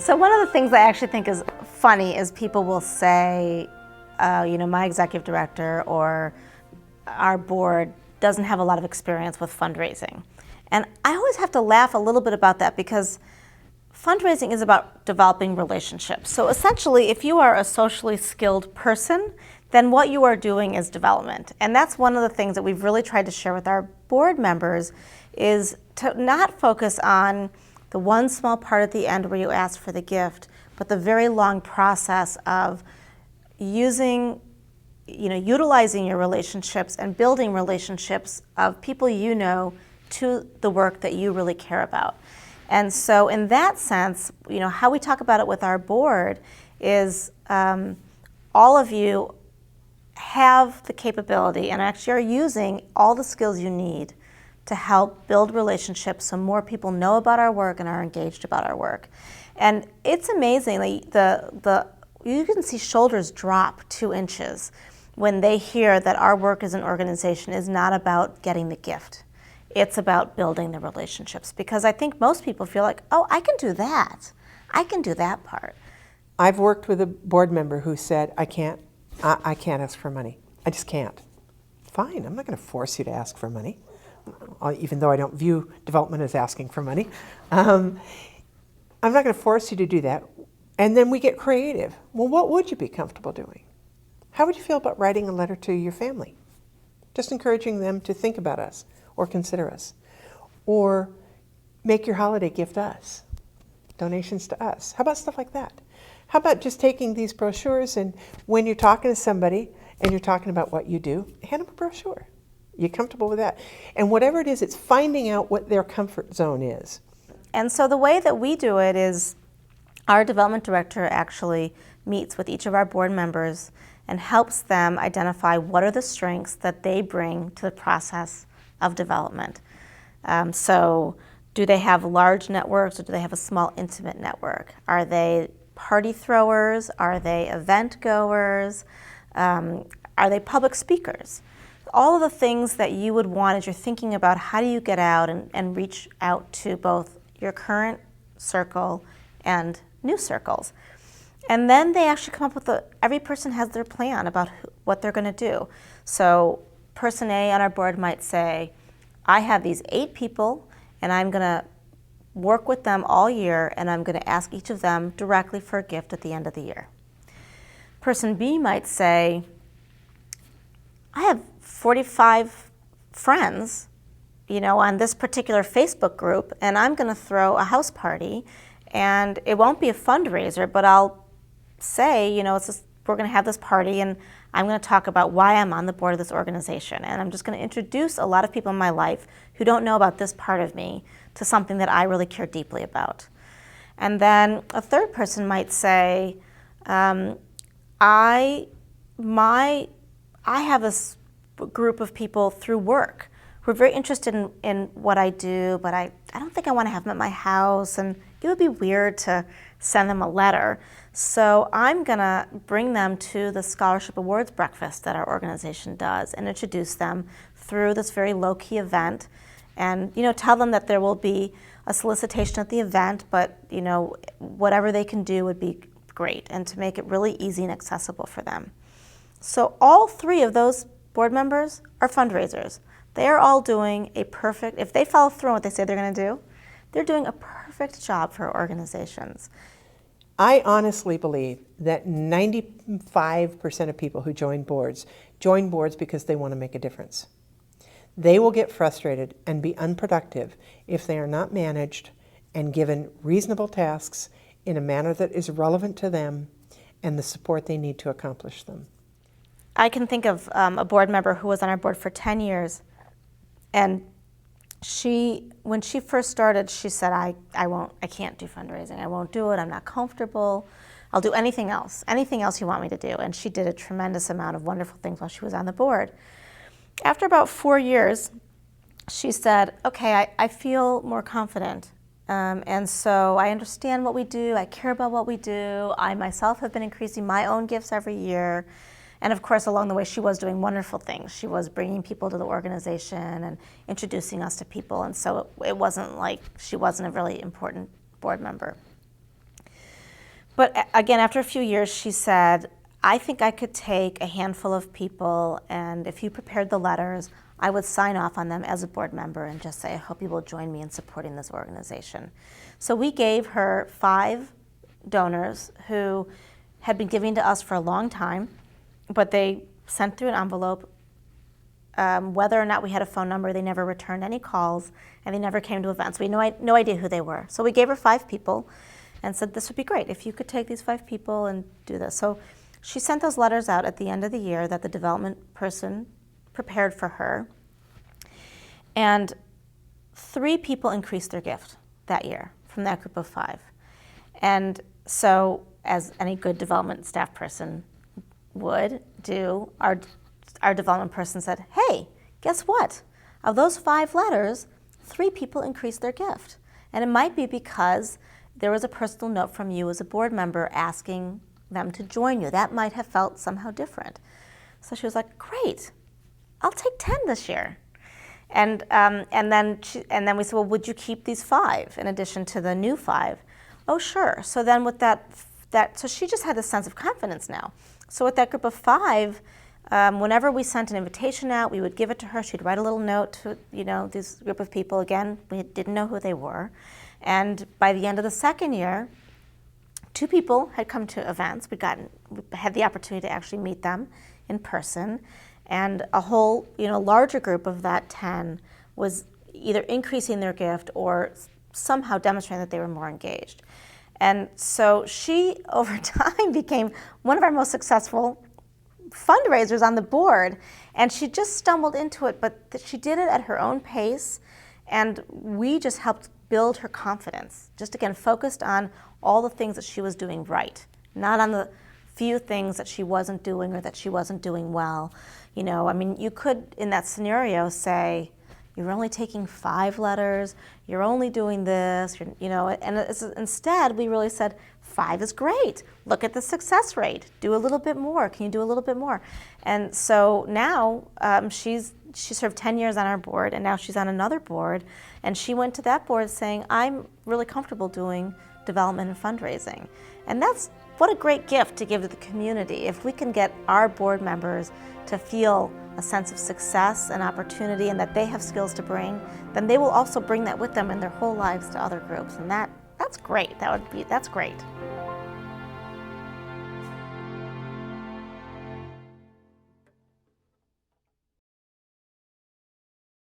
So one of the things I actually think is funny is people will say, my executive director or our board doesn't have a lot of experience with fundraising. And I always have to laugh a little bit about that because fundraising is about developing relationships. So essentially, if you are a socially skilled person, then what you are doing is development. And that's one of the things that we've really tried to share with our board members is to not focus on the one small part at the end where you ask for the gift, but the very long process of utilizing your relationships and building relationships of people you know to the work that you really care about. And so in that sense, how we talk about it with our board is all of you have the capability and actually are using all the skills you need to help build relationships so more people know about our work and are engaged about our work. And it's amazing, you can see shoulders drop 2 inches when they hear that our work as an organization is not about getting the gift. It's about building the relationships, because I think most people feel like, oh, I can do that. I can do that part. I've worked with a board member who said, I can't ask for money. I just can't. Fine, I'm not going to force you to ask for money, even though I don't view development as asking for money. I'm not going to force you to do that. And then we get creative. Well, what would you be comfortable doing? How would you feel about writing a letter to your family? Just encouraging them to think about us or consider us. Or make your holiday gift us, donations to us. How about stuff like that? How about just taking these brochures and when you're talking to somebody and you're talking about what you do, hand them a brochure. You comfortable with that? And whatever it is, it's finding out what their comfort zone is. And so the way that we do it is our development director actually meets with each of our board members and helps them identify what are the strengths that they bring to the process of development. So do they have large networks or do they have a small, intimate network? Are they party throwers? Are they event goers? Are they public speakers? All of the things that you would want as you're thinking about how do you get out and reach out to both your current circle and new circles. And then they actually come up with every person has their plan about what they're going to do. So person A on our board might say, I have these 8 people and I'm going to work with them all year and I'm going to ask each of them directly for a gift at the end of the year. Person B might say, I have 45 friends, on this particular Facebook group, and I'm going to throw a house party, and it won't be a fundraiser, but I'll say, we're going to have this party, and I'm going to talk about why I'm on the board of this organization, and I'm just going to introduce a lot of people in my life who don't know about this part of me to something that I really care deeply about. And then a third person might say, I have this group of people through work who are very interested in what I do, but I don't think I want to have them at my house, and it would be weird to send them a letter. So I'm going to bring them to the Scholarship Awards breakfast that our organization does and introduce them through this very low-key event and, tell them that there will be a solicitation at the event, but, whatever they can do would be great, and to make it really easy and accessible for them. So all 3 of those board members are fundraisers. They are all doing if they follow through on what they say they're going to do, they're doing a perfect job for organizations. I honestly believe that 95% of people who join boards because they want to make a difference. They will get frustrated and be unproductive if they are not managed and given reasonable tasks in a manner that is relevant to them and the support they need to accomplish them. I can think of a board member who was on our board for 10 years, and when she first started, she said, I can't do fundraising. I won't do it. I'm not comfortable. I'll do anything else you want me to do. And she did a tremendous amount of wonderful things while she was on the board. After about 4 years, she said, okay, I feel more confident. And so I understand what we do. I care about what we do. I myself have been increasing my own gifts every year. And of course, along the way, she was doing wonderful things. She was bringing people to the organization and introducing us to people. And so it wasn't like she wasn't a really important board member. But again, after a few years, she said, I think I could take a handful of people, and if you prepared the letters, I would sign off on them as a board member and just say, I hope you will join me in supporting this organization. So we gave her 5 donors who had been giving to us for a long time, but they sent through an envelope. Whether or not we had a phone number, they never returned any calls, and they never came to events. We had no idea who they were. So we gave her 5 people and said, this would be great if you could take these 5 people and do this. So she sent those letters out at the end of the year that the development person prepared for her. And 3 people increased their gift that year from that group of 5. And so, as any good development staff person would do, our development person said, hey, guess what? Of those 5 letters, 3 people increased their gift. And it might be because there was a personal note from you as a board member asking them to join you. That might have felt somehow different. So she was like, great, I'll take 10 this year. And then we said, well, would you keep these 5 in addition to the new 5? Oh, sure. So then with that, so she just had this sense of confidence now. So with that group of 5, whenever we sent an invitation out, we would give it to her. She'd write a little note to, this group of people. Again, we didn't know who they were. And by the end of the second year, 2 people had come to events. We had the opportunity to actually meet them in person. And a whole, larger group of that 10 was either increasing their gift or somehow demonstrating that they were more engaged. And so she, over time, became one of our most successful fundraisers on the board. And she just stumbled into it, but she did it at her own pace. And we just helped build her confidence. Just again, focused on all the things that she was doing right, not on the few things that she wasn't doing or that she wasn't doing well. You could, in that scenario, say, you're only taking 5 letters, you're only doing this, and instead we really said, 5 is great. Look at the success rate. Do a little bit more. Can you do a little bit more? And so now she served 10 years on our board, and now she's on another board, and she went to that board saying, I'm really comfortable doing development and fundraising. And what a great gift to give to the community. If we can get our board members to feel a sense of success and opportunity and that they have skills to bring, then they will also bring that with them in their whole lives to other groups. And that's great. That's great.